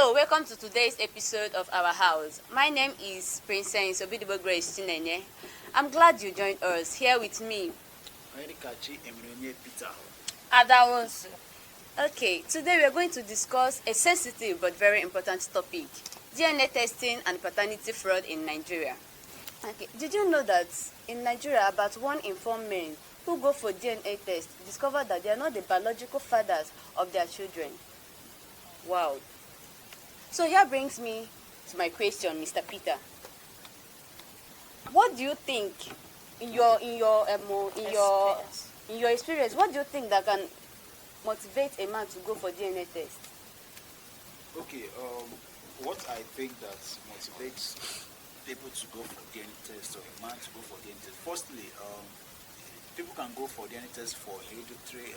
Hello, welcome to today's episode of Our House. My name is Princess Obidibo Grace Chinenye. I'm glad you joined us. Here with me, Adawonsu. Okay, today we are going to discuss a sensitive but very important topic: DNA testing and paternity fraud in Nigeria. Okay, did you know that in Nigeria, about 1 in 4 men who go for DNA test discover that they are not the biological fathers of their children? Wow. So here brings me to my question, Mr. Peter. What do you think, in your experience, what do you think that can motivate a man to go for DNA test? Okay, what I think that motivates people to go for DNA test, or a man to go for DNA test, firstly, people can go for DNA test for hereditary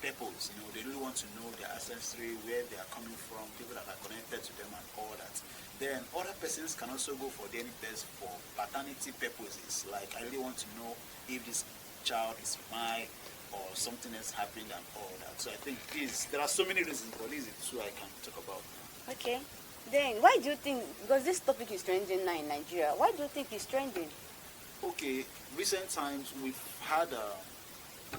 purpose. They really want to know their ancestry, where they are coming from, people that are connected to them and all that. Then other persons can also go for DNA test for paternity purposes, like I really want to know if this child is mine or something else happened and all that. So I think there are so many reasons, but these are two I can talk about now. Okay. Then why do you think, because this topic is trending now in Nigeria, why do you think it's trending? Okay, recent times we've had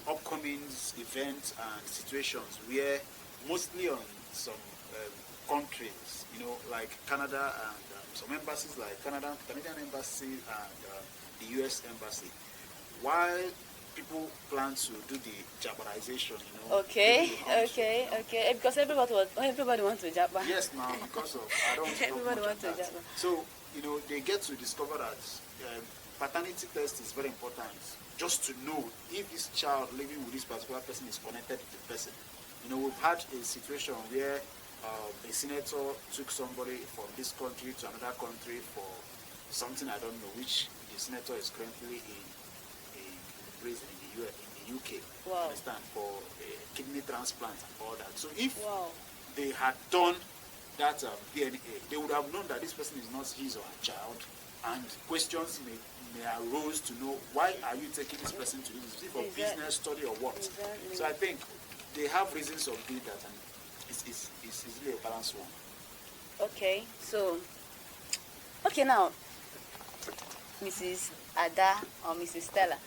upcoming events and situations where mostly on some countries, like Canada and some embassies like Canadian embassy and the US embassy, while people plan to do the Japanization, Okay. Because everybody wants to Japan. Yes, now because of I don't everybody know wants to that. Japan. So they get to discover that paternity test is very important, just to know if this child living with this particular person is connected to the person. We've had a situation where a senator took somebody from this country to another country for something I don't know, which the senator is currently in prison in the UK. Wow. Understand, for kidney transplant and all that. So if Wow. they had done that DNA, they would have known that this person is not his or her child, and questions may arose to know, why are you taking this person to this? Is it for business study or what? Exactly. So I think they have reasons of doing that, and it's really a balanced one. Okay, so now, Mrs. Ada or Mrs. Stella,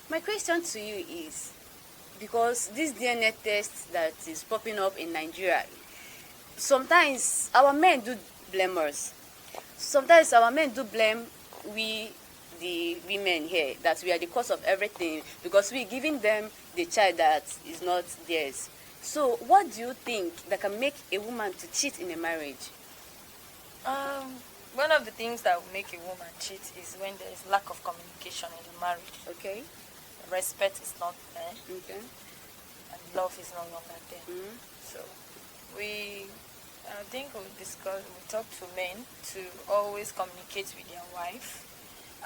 my question to you is, because this DNA test that is popping up in Nigeria, sometimes our men do blame us. Sometimes our men do blame the women here, that we are the cause of everything because we're giving them the child that is not theirs. So what do you think that can make a woman to cheat in a marriage? One of the things that will make a woman cheat is when there is lack of communication in the marriage. Okay. Respect is not there. Okay. And love is no longer there. Mm-hmm. So I think we talk to men to always communicate with their wife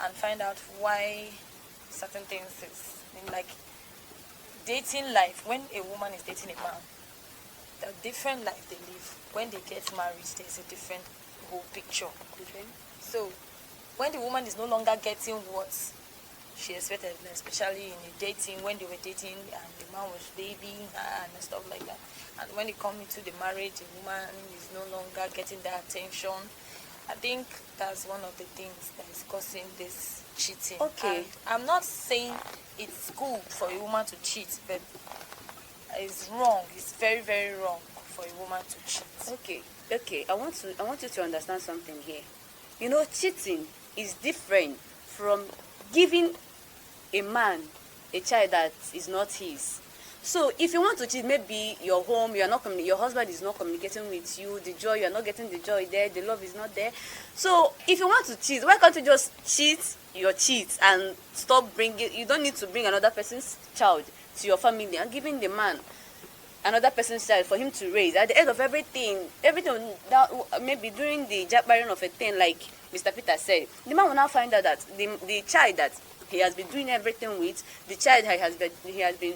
and find out why certain things is, like dating life. When a woman is dating a man, the different life they live. When they get married, there's a different whole picture. Okay. So when the woman is no longer getting what she expected, especially in the dating, when they were dating and the man was babying her and stuff like that, and when they come into the marriage, the woman is no longer getting that attention. I think that's one of the things that is causing this cheating. Okay. And I'm not saying it's good for a woman to cheat, but it's wrong. It's very, very wrong for a woman to cheat. Okay. I want you to understand something here. Cheating is different from giving a man a child that is not his. So if you want to cheat, maybe your home, your husband is not communicating with you, the joy, you are not getting the joy there, the love is not there. So if you want to cheat, why can't you just cheat your cheat and stop bringing, you don't need to bring another person's child to your family and giving the man another person's child for him to raise. At the end of everything that maybe during the jackbarring of a thing, like Mr. Peter said, the man will now find out that the child that he has been doing everything with, the child he has been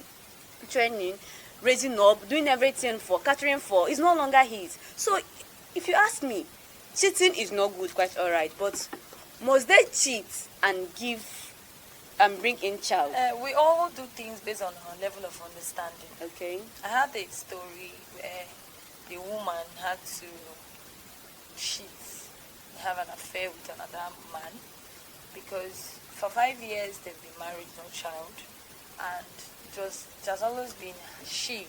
training, raising up, doing everything for, catering for, is no longer his. So if you ask me, cheating is not good, quite all right, but must they cheat and give and bring in child? We all do things based on our level of understanding. Okay. I had a story where the woman had to cheat, have an affair with another man, because for 5 years they've been married, no child, and it has always been she,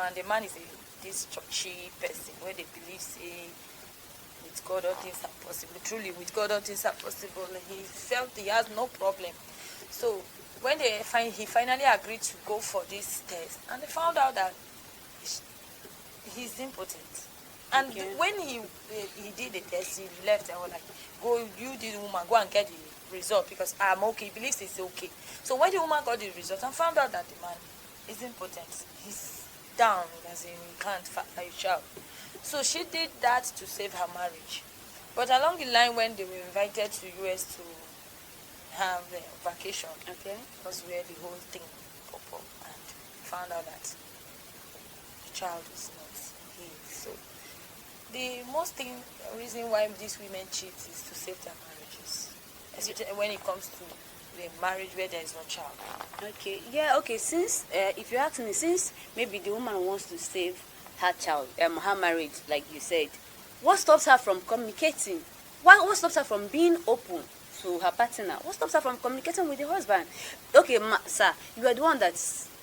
and the man is this churchy person where they believe, say, with God all things are possible. Truly, with God all things are possible. He felt he has no problem. So when he finally agreed to go for this test, and they found out that he's impotent. And when he did the test, he left and was like, "Go, you this woman, go and get the result because I'm okay." He believes it's okay. So when the woman got the result and found out that the man is impotent, he's down, as in he can't father a child. So she did that to save her marriage. But along the line, when they were invited to US to have a vacation, was where the whole thing popped up and found out that the child is not his. So the reason why these women cheat is to save their marriages, especially when it comes to the marriage where there is no child. Okay, since if you ask me, since maybe the woman wants to save her child, her marriage, like you said, what stops her from communicating? What stops her from being open to her partner? What stops her from communicating with the husband? Okay, sir, you are the one that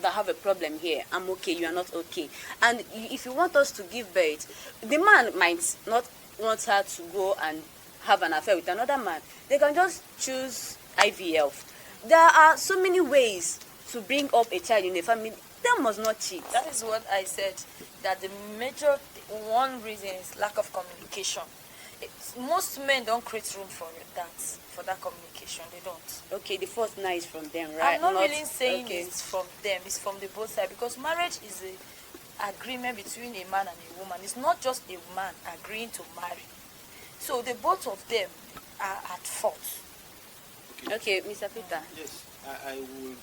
have a problem here. I'm okay, you are not okay. And if you want us to give birth, the man might not want her to go and have an affair with another man. They can just choose IVF. There are so many ways to bring up a child in a family. They must not cheat. That is what I said, that the major one reason is lack of communication. Most men don't create room for that communication. They don't. Okay, the fault now is from them, right? I'm not really saying it's from them. It's from the both sides, because marriage is an agreement between a man and a woman. It's not just a man agreeing to marry. So the both of them are at fault. Okay, Mr. Peter. Yes, I would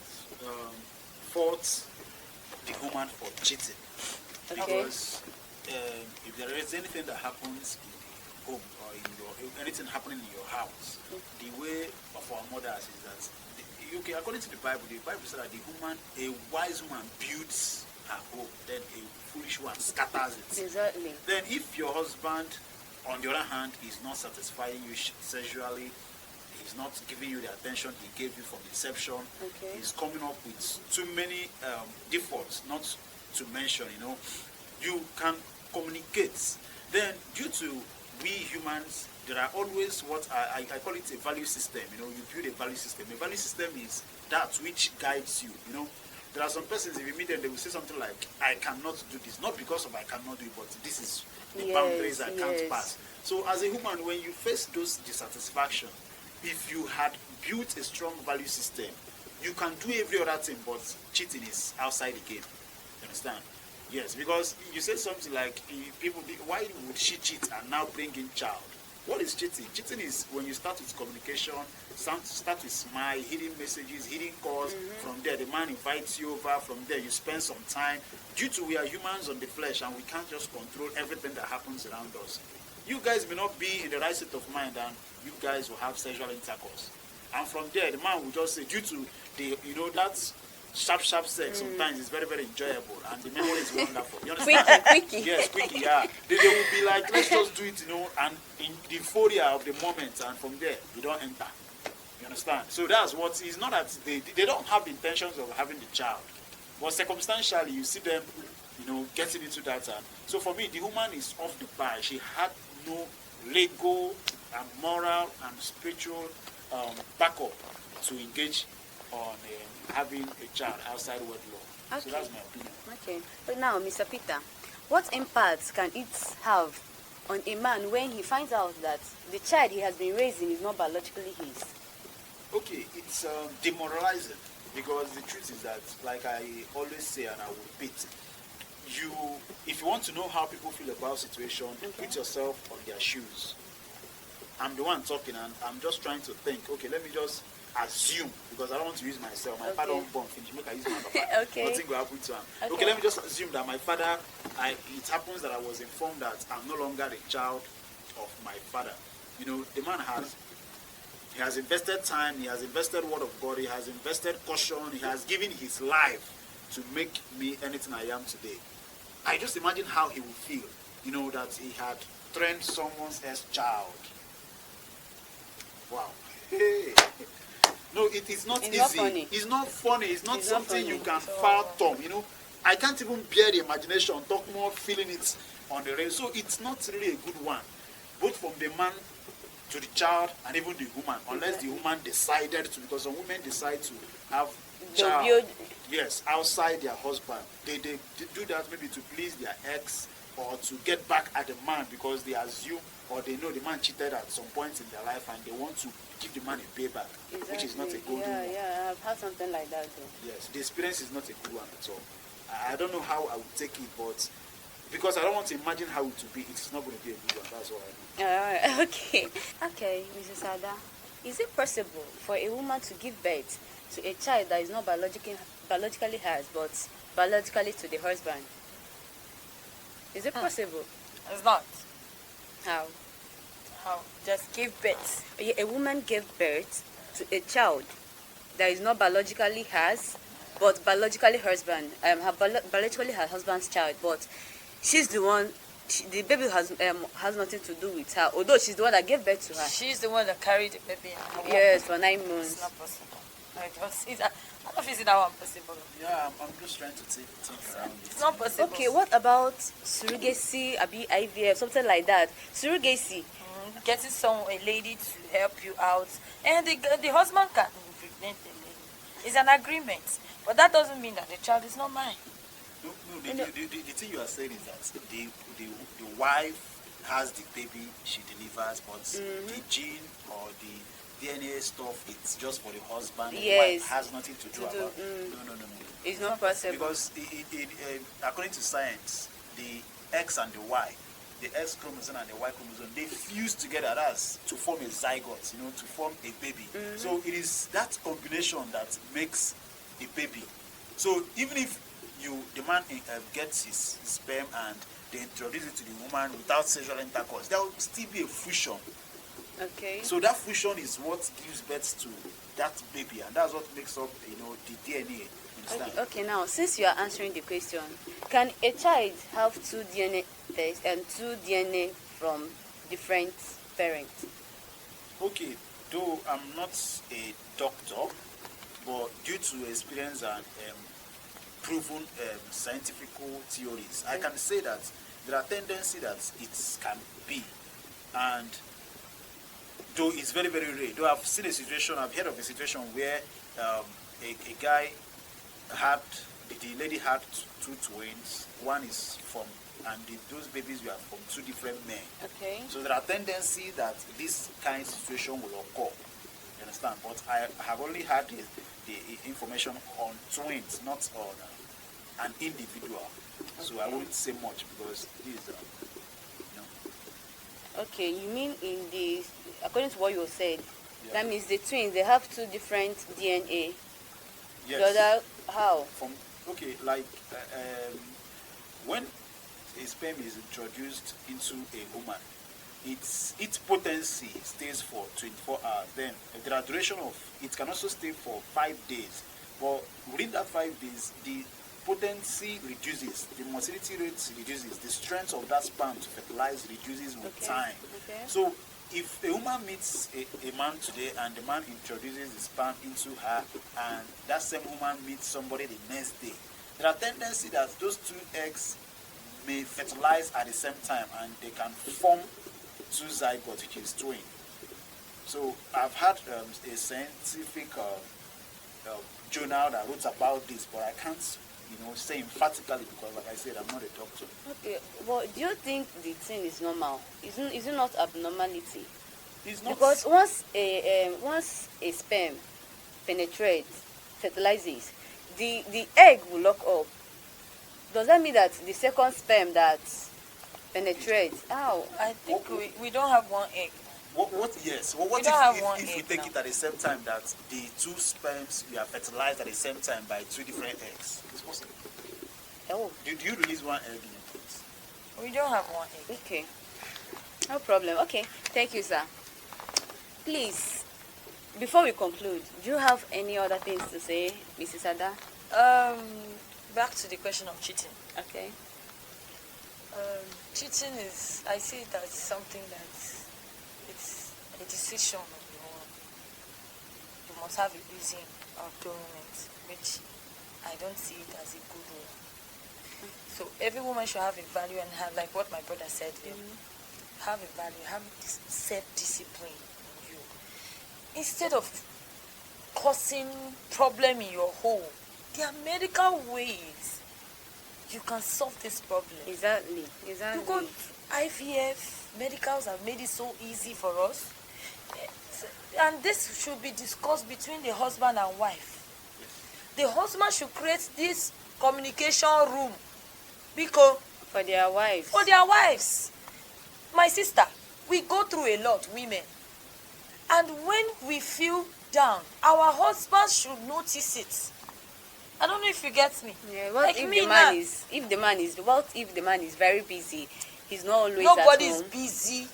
fault the woman for cheating. Because if there is anything that happens in the home or anything happening in your house, the way of our mothers is that, according to the Bible says that a wise woman builds her home, then a foolish one scatters it. Exactly. Then if your husband, on the other hand, is not satisfying you sexually, he's not giving you the attention he gave you from inception, he's coming up with too many defaults, not to mention, you can communicate. Then due to we humans, there are always what I call it a value system. You build a value system. A value system is that which guides you. There are some persons, if you meet them, they will say something like, "I cannot do this," not because of I cannot do it, but this is the boundaries I can't pass. So as a human, when you face those dissatisfaction, if you had built a strong value system, you can do every other thing, but cheating is outside the game. You understand? Yes, because you said something like, why would she cheat and now bring in child? What is cheating? Cheating is when you start with communication, start with smile, hidden messages, hidden calls. From there, the man invites you over. From there, you spend some time. Due to we are humans on the flesh and we can't just control everything that happens around us. You guys may not be in the right state of mind and you guys will have sexual intercourse. And from there, the man will just say, due to that sharp sex sometimes is very, very enjoyable and the memory is wonderful. You understand? Quickie. Yes, quickie, yeah. They will be like, let's just do it, and in the euphoria of the moment, and from there, you don't enter. You understand? So that's what is not that they don't have the intentions of having the child. But circumstantially, you see them, getting into that. And so for me, the woman is off the bar. She had no legal and moral and spiritual backup to engage on having a child outside wedlock. Okay. So that's my opinion. Okay. But now, Mr. Peter, what impact can it have on a man when he finds out that the child he has been raising is not biologically his? Okay, it's demoralizing, because the truth is that, like I always say and I will repeat, if you want to know how people feel about situation, put yourself on their shoes. I'm the one talking and I'm just trying to think, okay, let me just assume, because I don't want to use myself. My father won't born finish, make I use my papa. Nothing will happen to him. Okay, let me just assume that my father, it happens that I was informed that I'm no longer the child of my father. The man has invested time, he has invested word of God, he has invested caution, he has given his life to make me anything I am today. I just imagine how he would feel, that he had trained someone's else child. Wow. Hey. No, it is not It's easy. not funny. It's not funny. It's not It's not something you funny. can fathom. I can't even bear the imagination, talk more feeling it on the radio. So it's not really a good one, both from the man to the child and even the woman, unless the woman decided to, because some women decide to have child, yes, outside their husband. They do that maybe to please their ex or to get back at the man because they assume or they know the man cheated at some point in their life and they want to give the man a payback, which is not a good one. Yeah, I've had something like that though. Yes, the experience is not a good one at all. I don't know how I would take it, but because I don't want to imagine how it would be, it's not going to be a good one. That's all I know. Okay, Mrs. Ada. Is it possible for a woman to give birth to a child that is not biologically hers, but biologically to the husband? Is it possible? It's not. How? How? Just give birth. A woman gave birth to a child that is not biologically hers, but biologically biologically her husband's child, but she's the one. The baby has nothing to do with her, although she's the one that gave birth to her. She's the one that carried the baby in her womb. Yes, for 9 It's months. not possible. I don't see that. I don't see that one possible. Yeah, I'm just trying to think around it. It's not possible. Okay, what about surrogacy, abi IVF, something like that? Surrogacy. Getting a lady to help you out, and the husband can impregnate the lady. It's an agreement, but that doesn't mean that the child is not mine. No, the thing you are saying is that the wife has the baby she delivers, but the gene or the DNA stuff, it's just for the husband. Yes. The wife has nothing to do about it. No. It's not possible. Because according to science, the X and the Y, the X chromosome and the Y chromosome, they fuse together as to form a zygote, to form a baby. So it is that combination that makes a baby. So even if the man gets his sperm and they introduce it to the woman without sexual intercourse, there will still be a fusion. Okay. So that fusion is what gives birth to that baby, and that's what makes up, the DNA. Okay, now since you are answering the question, can a child have two DNA tests and two DNA from different parents? Okay, though I'm not a doctor, but due to experience and proven scientific theories, I can say that there are tendencies that it can be, and though it's very, very rare. Though I've seen a situation, I've heard of a situation where a guy the lady had two twins. One is from, and those babies were from two different men. Okay. So there are tendencies that this kind of situation will occur. You understand? But I have only had the information on twins, not on an individual. Okay. So I won't say much because this is, Okay, you mean according to what you said, yeah. That means the twins, they have two different DNA. Yes. The other, how? When a sperm is introduced into a woman, its potency stays for 24 hours. Then the duration of it can also stay for 5 days. But within that 5 days, the potency reduces, the motility rate reduces, the strength of that sperm to fertilize reduces with time. Okay. So if a woman meets a man today and the man introduces the sperm into her and that same woman meets somebody the next day, there are tendencies that those two eggs may fertilize at the same time and they can form two zygotes, which is twin. So I've had a scientific journal that wrote about this, but I can't say emphatically because, like I said, I'm not a doctor. Okay, but do you think the thing is normal? Is it not abnormality? It's not. Because once a sperm penetrates, fertilizes, the egg will lock up. Does that mean that the second sperm that penetrates, I think we don't have one egg. What yes. Well, what We don't have if one we egg take now. it at the same time that the two sperms are fertilized at the same time by two different eggs? It's possible. oh, Do you release one egg in your place? We don't have one egg. okay. No problem. Okay, thank you, sir. Please, before we conclude, do you have any other things to say, Mrs. Ada? Back to the question of cheating. Okay. Cheating is, I see it as something that it's a decision of your own. You must have a reason of doing it, which I don't see it as a good one. So every woman should have a value and have, like what my brother said here, have a value, have this self-discipline in you. Instead of causing problem in your home, there are medical ways you can solve this problem. Exactly. You go to IVF, medicals have made it so easy for us. And this should be discussed between the husband and wife. The husband should create this communication room because For their wives. for their wives. My sister, we go through a lot, women. And when we feel down, our husbands should notice it. I don't know if you get me. Yeah, what Like if me the now. man is if the man is very busy? He's not always Nobody at is home. busy.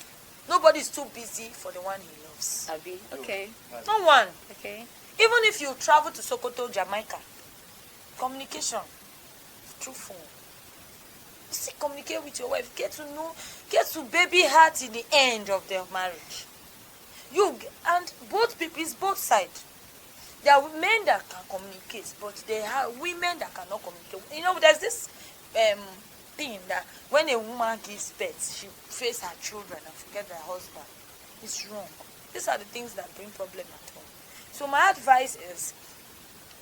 Nobody is too busy for the one he loves. Abi, okay. No one. Okay. Even if you travel to Sokoto, Jamaica, communication through phone. You still communicate with your wife. Get to baby heart in the end of their marriage. And both people, it's both sides. There are men that can communicate, but there are women that cannot communicate. You know, there's this thing that when a woman gives birth, she faces her children and forget her husband. It's wrong. These are the things that bring problem at home. So my advice is,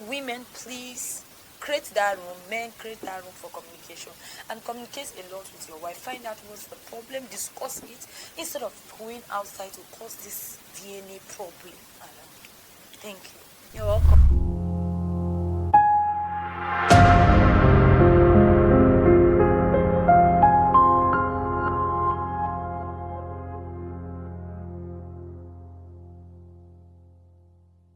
women, please create that room. Men, create that room for communication and communicate a lot with your wife. Find out what's the problem, discuss it instead of going outside to cause this DNA problem. Thank you. You're welcome.